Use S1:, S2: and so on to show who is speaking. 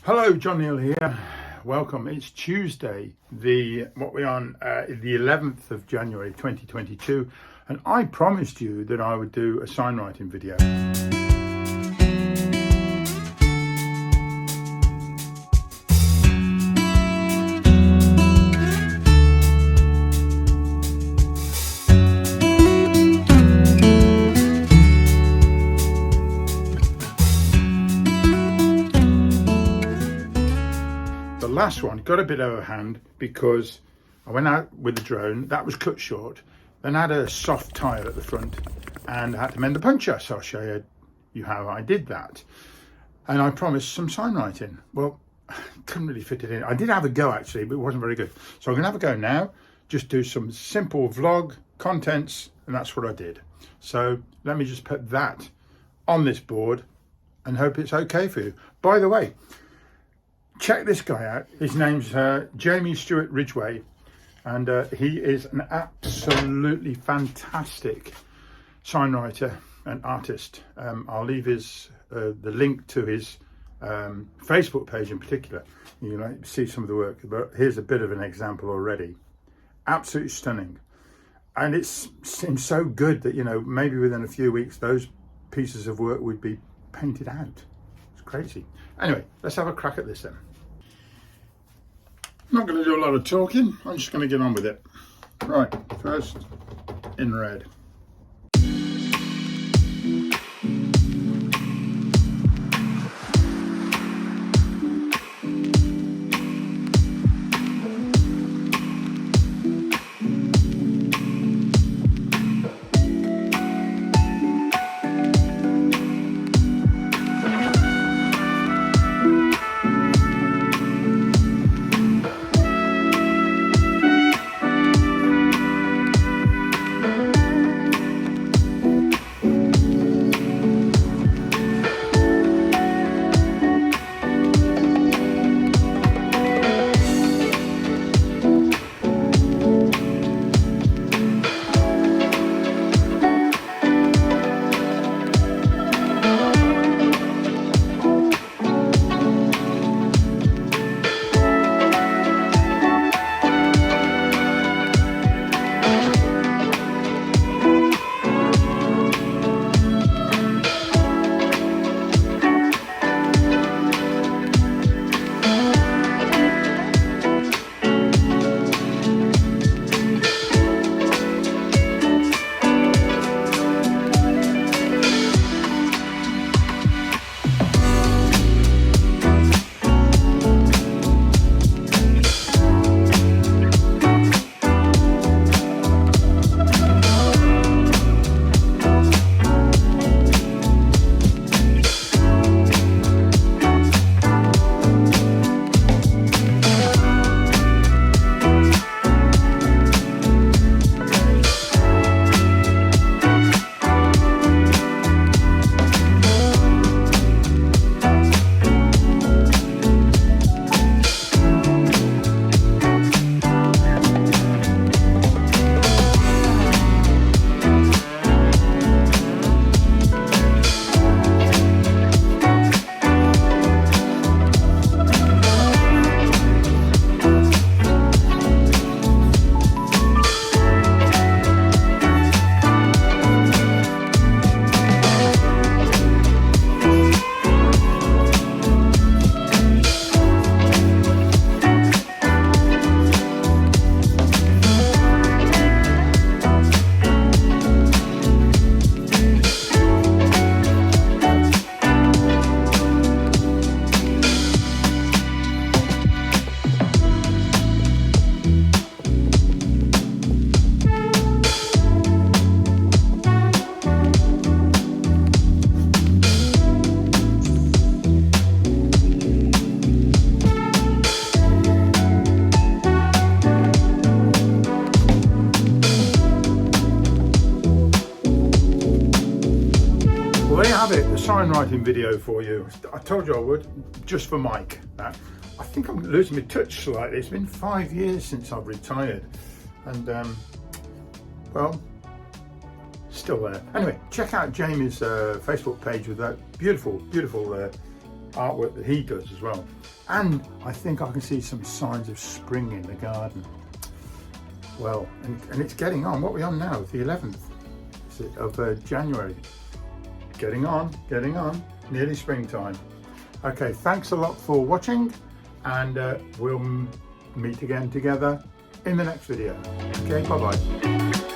S1: Hello, John Neal here. Welcome. It's Tuesday, the 11th of January 2022, and I promised you that I would do a songwriting video. Last one got a bit overhand because I went out with the drone. That was cut short, then I had a soft tire at the front and I had to mend the puncture, so I'll show you how I did that. And I promised some songwriting. Well, couldn't really fit it in. I did have a go actually, but it wasn't very good, so I'm gonna have a go now. Just do some simple vlog contents, and that's what I did. So let me just put that on this board and hope it's okay for you. By the way, check this guy out. His name's Jamie Stewart Ridgway, and he is an absolutely fantastic songwriter and artist. I'll leave the link to his Facebook page in particular. You can see some of the work, but here's a bit of an example already. Absolutely stunning, and it seems so good that maybe within a few weeks those pieces of work would be painted out. It's crazy. Anyway, let's have a crack at this then. I'm not going to do a lot of talking, I'm just going to get on with it. Right, first in red. Songwriting video for you. I told you I would, just for Mike. I think I'm losing my touch slightly. It's been 5 years since I've retired, and well, still there. Anyway, check out Jamie's Facebook page with that beautiful artwork that he does as well. And I think I can see some signs of spring in the garden. Well, and it's getting on. What are we on now? The 11th of January. Getting on, nearly springtime. Okay, thanks a lot for watching, and we'll meet again together in the next video. Okay, bye-bye.